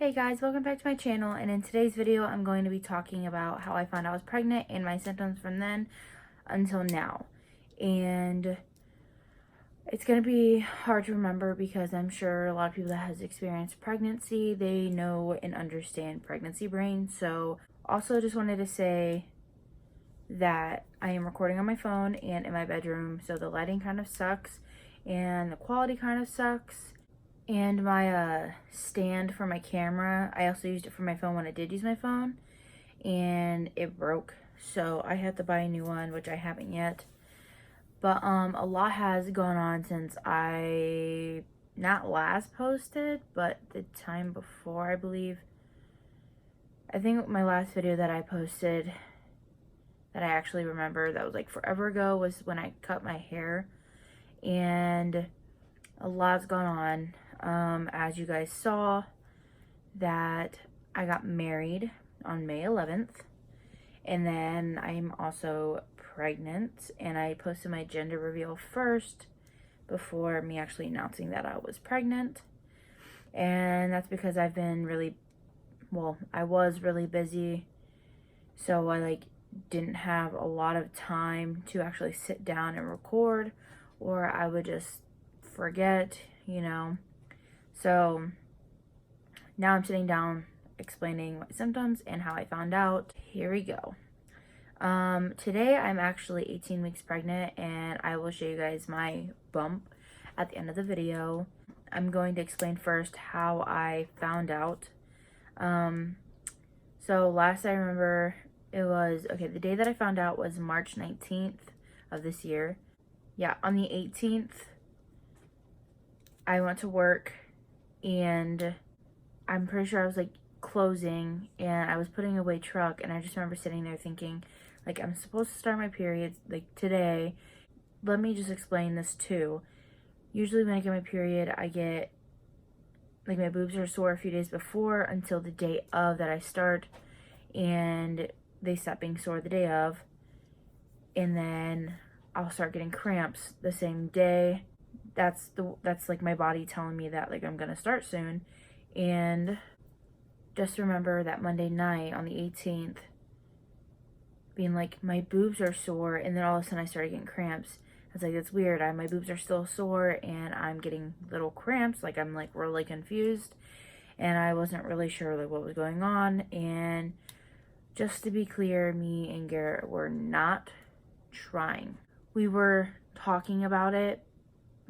Hey guys, welcome back to my channel, and in today's video I'm going to be talking about how I found out I was pregnant and my symptoms from then until now. And it's going to be hard to remember because I'm sure a lot of people that has experienced pregnancy, they know and understand pregnancy brain. So also just wanted to say that I am recording on my phone and in my bedroom, so the lighting kind of sucks and the quality kind of sucks. And my stand for my camera, I also used it for my phone when I did use my phone, and it broke, so I had to buy a new one, which I haven't yet. But a lot has gone on since I not last posted, but the time before, I believe. I think my last video that I posted that I actually remember that was like forever ago was when I cut my hair, and a lot's gone on. As you guys saw, that I got married on May 11th, and then I'm also pregnant, and I posted my gender reveal first before me actually announcing that I was pregnant. And that's because I've been I was really busy, so I didn't have a lot of time to actually sit down and record, or I would just forget, So now I'm sitting down explaining my symptoms and how I found out. Here we go. Today I'm actually 18 weeks pregnant, and I will show you guys my bump at the end of the video. I'm going to explain first how I found out. So last I remember, the day that I found out was March 19th of this year. Yeah, on the 18th, I went to work, and I'm pretty sure I was closing, and I was putting away truck, and I just remember sitting there thinking, I'm supposed to start my period today. Let me just explain this too. Usually when I get my period, I get my boobs are sore a few days before until the day of that I start, and they stop being sore the day of, and then I'll start getting cramps the same day. That's my body telling me that I'm gonna start soon. And just remember that Monday night on the 18th being my boobs are sore, and then all of a sudden I started getting cramps. I was that's weird. My boobs are still sore and I'm getting little cramps. I'm really confused, and I wasn't really sure what was going on. And just to be clear, me and Garrett were not trying. We were talking about it,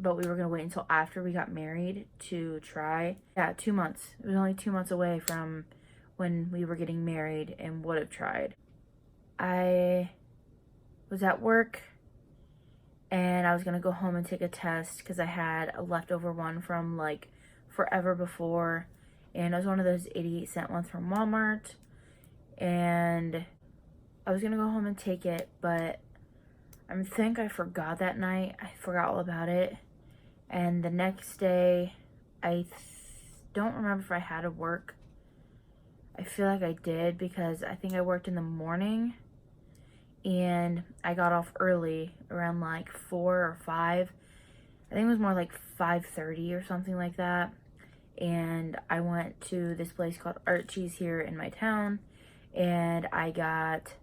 but we were going to wait until after we got married to try. Yeah, 2 months. It was only 2 months away from when we were getting married and would have tried. I was at work, and I was going to go home and take a test because I had a leftover one from forever before, and it was one of those 88-cent ones from Walmart, and I was going to go home and take it, but I think I forgot that night. I forgot all about it. And the next day, I don't remember if I had to work. I feel like I did, because I think I worked in the morning, and I got off early around 4 or 5. I think it was more 5:30 or something like that. And I went to this place called Archie's here in my town, and I got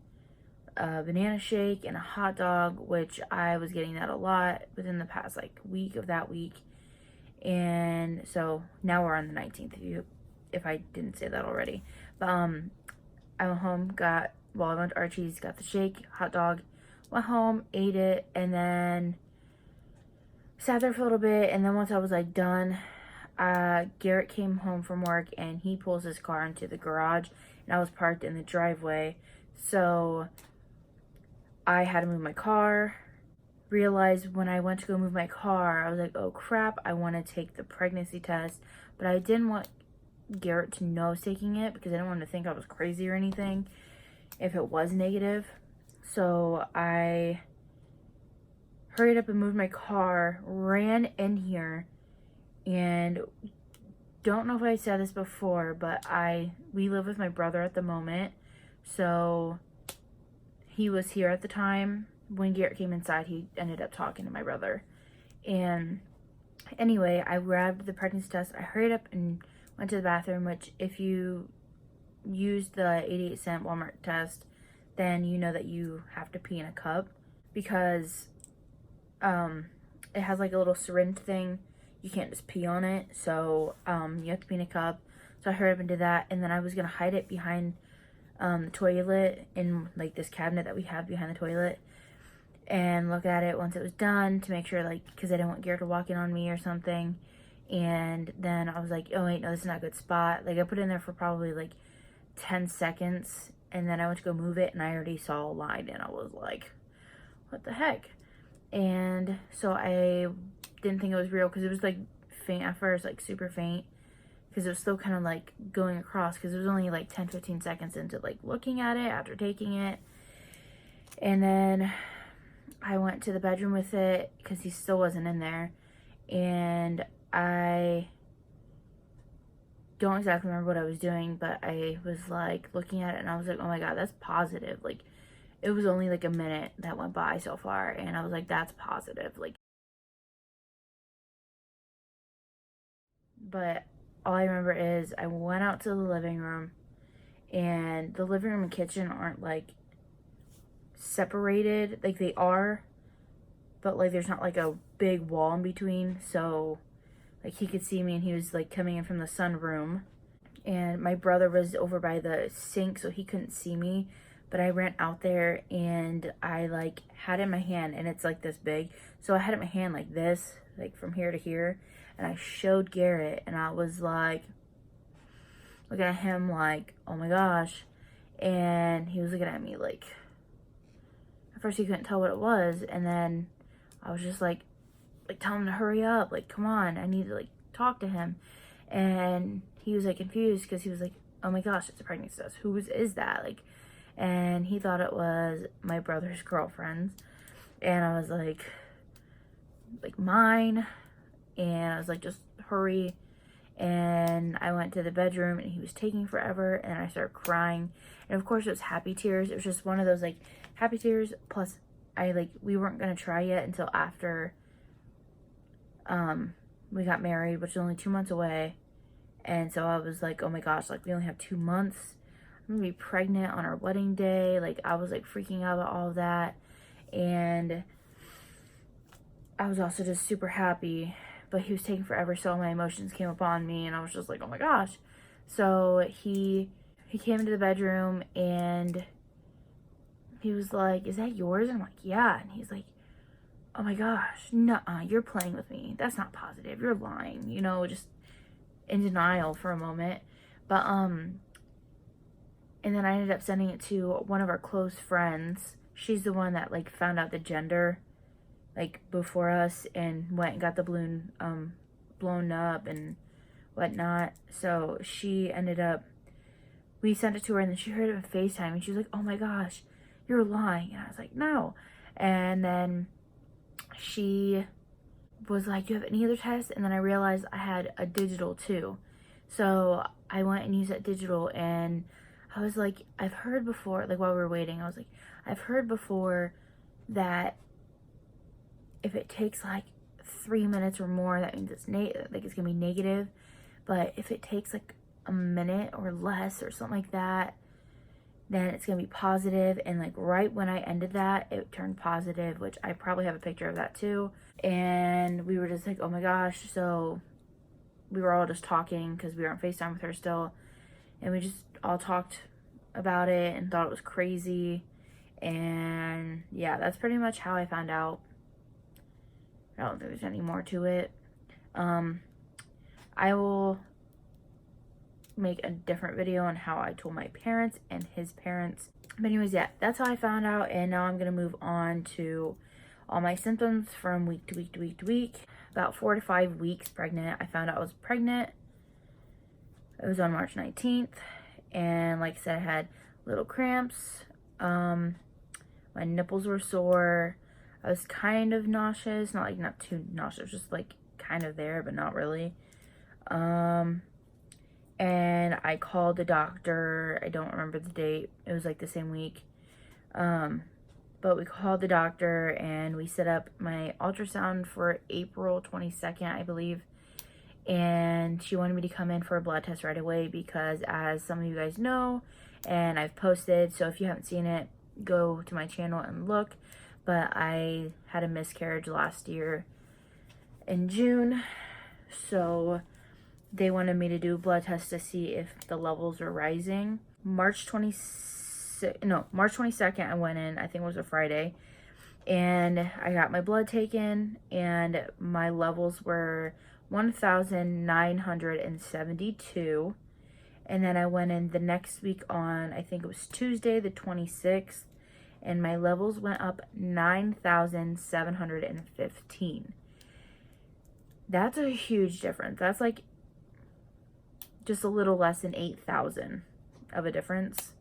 a banana shake and a hot dog, which I was getting that a lot within the past week of that week. And so now we're on the 19th, if I didn't say that already. But I went home, I went to Archie's, got the shake, hot dog, went home, ate it, and then sat there for a little bit. And then once I was done, Garrett came home from work, and he pulls his car into the garage, and I was parked in the driveway. So I had to move my car. Realized when I went to go move my car, I was oh crap, I want to take the pregnancy test, but I didn't want Garrett to know I was taking it, because I didn't want him to think I was crazy or anything if it was negative. So I hurried up and moved my car, ran in here, and don't know if I said this before, but we live with my brother at the moment, so he was here at the time. When Garrett came inside, he ended up talking to my brother. And anyway, I grabbed the pregnancy test. I hurried up and went to the bathroom, which if you use the 88-cent Walmart test, then you know that you have to pee in a cup, because it has like a little syringe thing. You can't just pee on it, so you have to pee in a cup. So I hurried up and did that, and then I was gonna hide it behind the toilet, in like this cabinet that we have behind the toilet, and look at it once it was done to make sure, like, because I didn't want Garrett to walk in on me or something. And then I was like, oh wait, no, this is not a good spot. Like, I put it in there for probably like 10 seconds, and then I went to go move it, and I already saw a line, and I was like, what the heck? And so I didn't think it was real, because it was like faint at first, like super faint, because it was still kind of like going across, because it was only like 10-15 seconds into like looking at it after taking it. And then I went to the bedroom with it, because he still wasn't in there, and I don't exactly remember what I was doing, but I was like looking at it, and I was like, oh my god, that's positive. Like, it was only like a minute that went by so far, and I was like, that's positive. Like, but all I remember is I went out to the living room, and the living room and kitchen aren't like separated. Like, they are, but like there's not like a big wall in between, so like he could see me, and he was like coming in from the sunroom, and my brother was over by the sink, so he couldn't see me. But I ran out there, and I like had it in my hand, and it's like this big, so I had it in my hand like this, like from here to here, and I showed Garrett, and I was like looking at him like, oh my gosh. And he was looking at me like, at first he couldn't tell what it was, and then I was just like tell him to hurry up, like, come on, I need to like talk to him. And he was like confused, because he was like, oh my gosh, it's a pregnancy test, whose is that? Like, and he thought it was my brother's girlfriend's, and I was like mine. And I was like, just hurry. And I went to the bedroom, and he was taking forever, and I started crying, and of course it was happy tears. It was just one of those like happy tears, plus we weren't gonna try yet until after we got married, which is only 2 months away. And so I was like, oh my gosh, like, we only have 2 months, I'm gonna be pregnant on our wedding day. Like, I was like freaking out about all of that, and I was also just super happy, but he was taking forever, so my emotions came upon me, and I was just like, oh my gosh. So he came into the bedroom, and he was like, is that yours? And I'm like, yeah. And he's like, oh my gosh, nuh-uh, you're playing with me. That's not positive. You're lying. You know, just in denial for a moment. But, and then I ended up sending it to one of our close friends. She's the one that, like, found out the gender, like, before us, and went and got the balloon, blown up and whatnot. So she ended up, we sent it to her, and then she heard it on FaceTime, and she was like, oh my gosh, you're lying. And I was like, no. And then she was like, do you have any other tests? And then I realized I had a digital too. So I went and used that digital, and I was like, I've heard before, like while we were waiting, I was like, I've heard before that if it takes like 3 minutes or more, that means it's like it's gonna be negative. But if it takes like a minute or less or something like that, then it's gonna be positive. And like right when I ended that, it turned positive, which I probably have a picture of that too. And we were just like, oh my gosh. So we were all just talking, because we were on FaceTime with her still, and we just all talked about it and thought it was crazy. And yeah, that's pretty much how I found out. I don't think there's any more to it. I will make a different video on how I told my parents and his parents. But anyways, yeah, that's how I found out. And now I'm gonna move on to all my symptoms from week to week to week to week. About 4 to 5 weeks pregnant, I found out I was pregnant. It was on March 19th. And like I said, I had little cramps. My nipples were sore. I was kind of nauseous, not too nauseous, just like kind of there, but not really. And I called the doctor. I don't remember the date. It was like the same week. But we called the doctor, and we set up my ultrasound for April 22nd, I believe. and she wanted me to come in for a blood test right away because, as some of you guys know, and I've posted, so if you haven't seen it, go to my channel and look, but I had a miscarriage last year in June, so they wanted me to do a blood test to see if the levels are rising. March 22nd I went in, I think it was a Friday, and I got my blood taken, and my levels were 1,972. And then I went in the next week on, I think it was Tuesday the 26th, and my levels went up 9,715. That's a huge difference. That's like just a little less than 8,000 of a difference.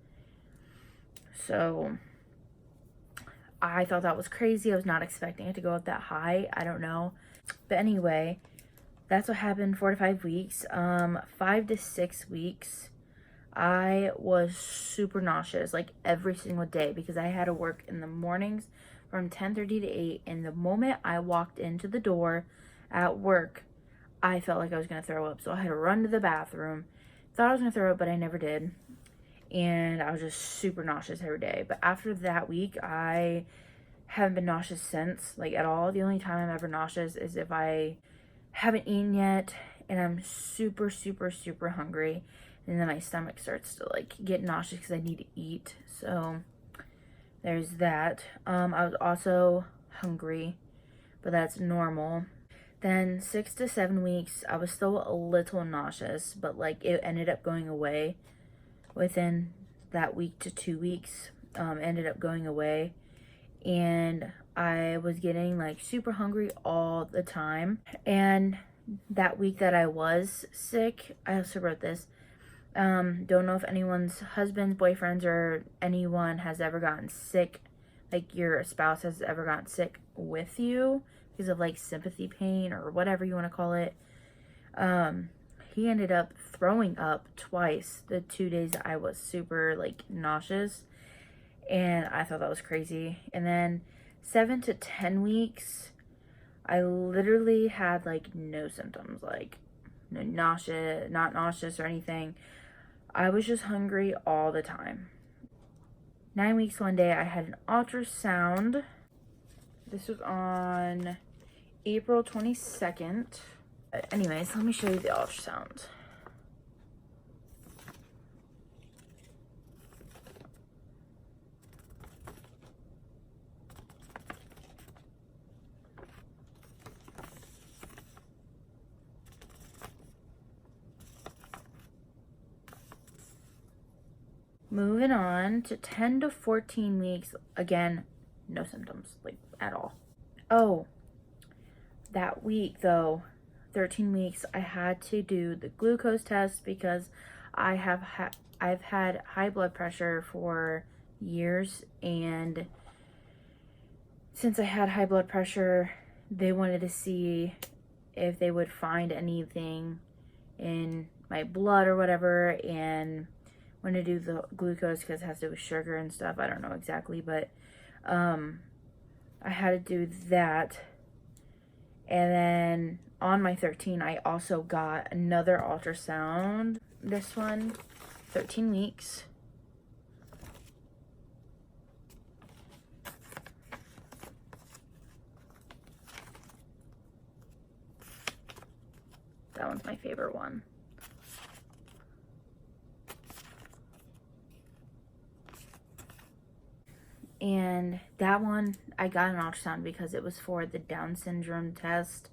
So I thought that was crazy. I was not expecting it to go up that high. I don't know. But anyway, that's what happened 4 to 5 weeks. 5 to 6 weeks, I was super nauseous, like every single day, because I had to work in the mornings from 10:30 to 8. And the moment I walked into the door at work, I felt like I was going to throw up. So I had to run to the bathroom. Thought I was going to throw up, but I never did. And I was just super nauseous every day. But after that week, I haven't been nauseous since, like at all. The only time I'm ever nauseous is if I haven't eaten yet and I'm super, super, super hungry. And then my stomach starts to like get nauseous because I need to eat. So there's that. I was also hungry, but that's normal. Then 6 to 7 weeks, I was still a little nauseous, but like it ended up going away within that week to 2 weeks. Ended up going away, and I was getting like super hungry all the time. And that week that I was sick, I also wrote this. Don't know if anyone's husbands, boyfriends, or anyone has ever gotten sick, like your spouse has ever gotten sick with you because of like sympathy pain or whatever you want to call it. He ended up throwing up twice the 2 days that I was super like nauseous, and I thought that was crazy. And then 7 to 10 weeks, I literally had like no symptoms, like no nausea, not nauseous or anything. I was just hungry all the time. 9 weeks, one day I had an ultrasound. This was on April 22nd. Anyways, let me show you the ultrasound. Moving on to 10 to 14 weeks, again, no symptoms, like at all. Oh, that week though, 13 weeks, I had to do the glucose test because I've had high blood pressure for years, and since I had high blood pressure, they wanted to see if they would find anything in my blood or whatever, and when to do the glucose because it has to do with sugar and stuff. I don't know exactly, but I had to do that. And then on my 13, I also got another ultrasound. This one, 13 weeks. That one's my favorite one. And that one, I got an ultrasound because it was for the Down syndrome test.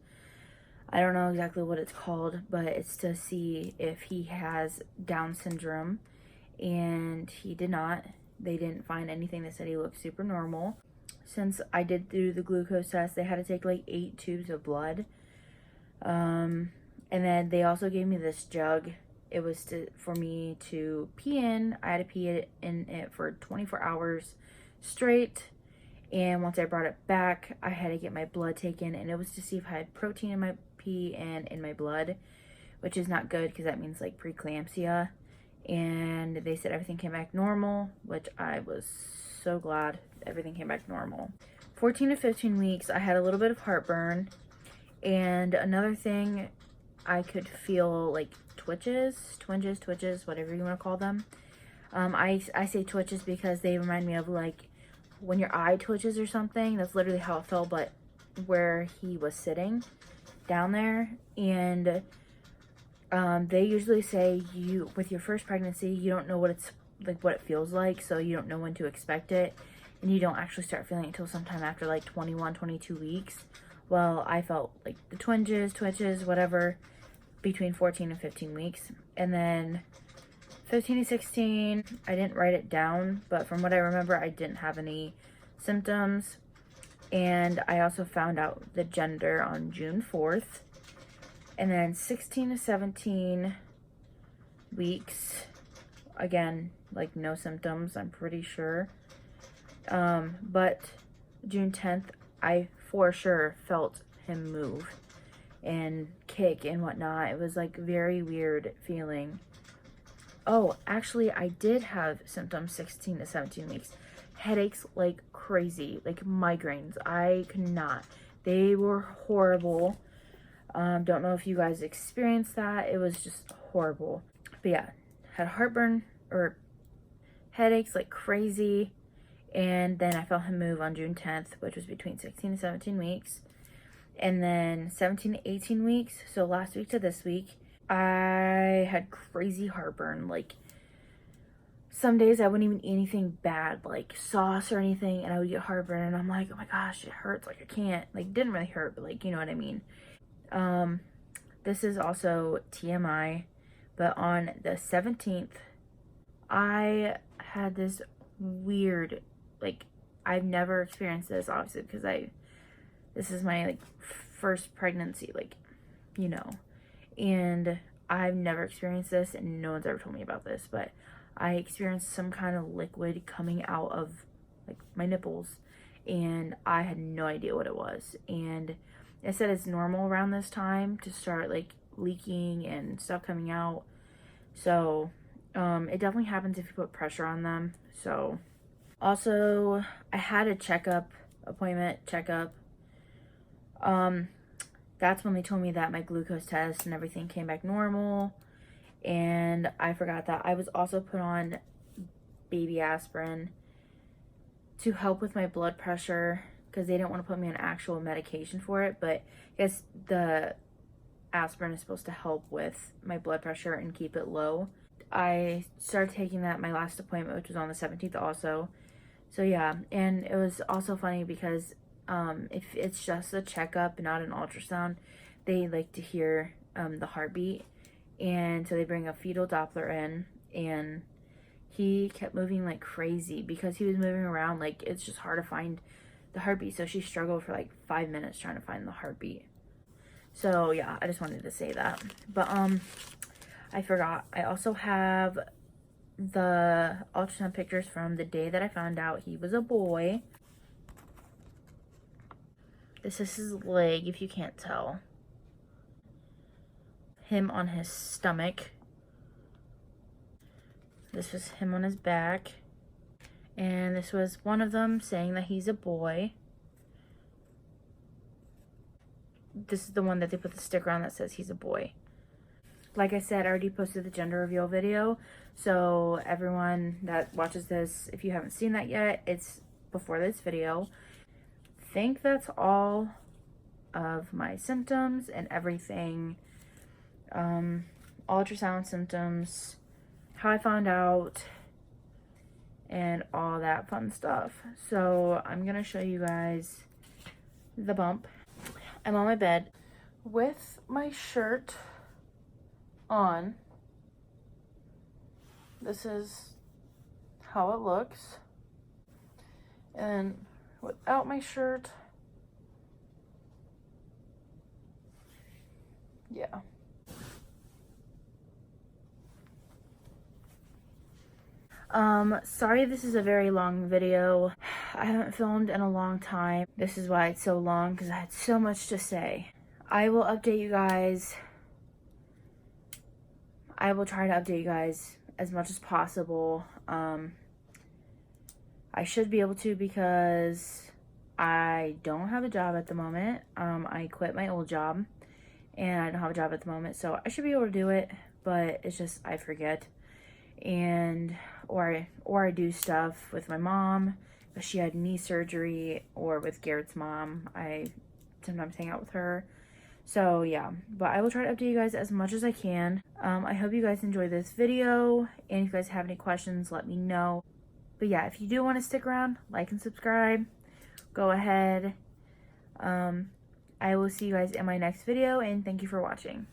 I don't know exactly what it's called, but it's to see if he has Down syndrome. And he did not. They didn't find anything. They said he looked super normal. Since I did do the glucose test, they had to take like 8 tubes of blood. And then they also gave me this jug. It was for me to pee in. I had to pee in it for 24 hours straight, and once I brought it back, I had to get my blood taken, and it was to see if I had protein in my pee and in my blood, which is not good because that means like preeclampsia. And they said everything came back normal, which I was so glad everything came back normal. 14 to 15 weeks, I had a little bit of heartburn. And another thing I could feel like twitches, whatever you want to call them. I say twitches because they remind me of like when your eye twitches or something. That's literally how it felt, but where he was sitting down there. And they usually say you, with your first pregnancy, you don't know what it's like, what it feels like, so you don't know when to expect it, and you don't actually start feeling it until sometime after like 21, 22 weeks. Well, I felt like the twitches, whatever, between 14 and 15 weeks. And then 15 to 16, I didn't write it down, but from what I remember, I didn't have any symptoms. And I also found out the gender on June 4th. And then 16 to 17 weeks, again, like no symptoms, I'm pretty sure. But June 10th, I for sure felt him move and kick and whatnot. It was like very weird feeling. Oh, actually, I did have symptoms 16 to 17 weeks. Headaches like crazy, like migraines. I could not. They were horrible. Don't know if you guys experienced that. It was just horrible. But yeah, had heartburn or headaches like crazy. And then I felt him move on June 10th, which was between 16 to 17 weeks. And then 17 to 18 weeks, so last week to this week, I had crazy heartburn. Like, some days I wouldn't even eat anything bad, like sauce or anything, and I would get heartburn, and I'm like, oh my gosh, it hurts, like I can't, like, it didn't really hurt, but like, you know what I mean. This is also TMI, but on the 17th, I had this weird, like, I've never experienced this, obviously, because this is my, like, first pregnancy, like, you know, and I've never experienced this, and no one's ever told me about this, but I experienced some kind of liquid coming out of, like, my nipples, and I had no idea what it was. And it said it's normal around this time to start, like, leaking and stuff coming out. So it definitely happens if you put pressure on them. So also, I had a appointment checkup. That's when they told me that my glucose test and everything came back normal. And I forgot that I was also put on baby aspirin to help with my blood pressure, because they didn't want to put me on actual medication for it, but I guess the aspirin is supposed to help with my blood pressure and keep it low. I started taking that at my last appointment, which was on the 17th also. So yeah, and it was also funny because if it's just a checkup, not an ultrasound, they like to hear the heartbeat. And so they bring a fetal Doppler in, and he kept moving like crazy because he was moving around. Like, it's just hard to find the heartbeat. So she struggled for like 5 minutes trying to find the heartbeat. So yeah, I just wanted to say that. But I forgot. I also have the ultrasound pictures from the day that I found out he was a boy. This is his leg, if you can't tell. Him on his stomach. This was him on his back. And this was one of them saying that he's a boy. This is the one that they put the sticker on that says he's a boy. Like I said, I already posted the gender reveal video. So everyone that watches this, if you haven't seen that yet, it's before this video. I think that's all of my symptoms and everything. Ultrasound symptoms, how I found out, and all that fun stuff. So I'm gonna show you guys the bump. I'm on my bed with my shirt on. This is how it looks. And without my shirt, yeah. Sorry this is a very long video. I haven't filmed in a long time. This is why it's so long, because I had so much to say. I will update you guys. I will try to update you guys as much as possible. I should be able to, because I don't have a job at the moment. I quit my old job, and I don't have a job at the moment, so I should be able to do it, but it's just I forget. And or I do stuff with my mom if she had knee surgery, or with Garrett's mom, I sometimes hang out with her. So yeah, but I will try to update you guys as much as I can. I hope you guys enjoy this video, and if you guys have any questions, let me know. But yeah, if you do want to stick around, like and subscribe, go ahead. I will see you guys in my next video, and thank you for watching.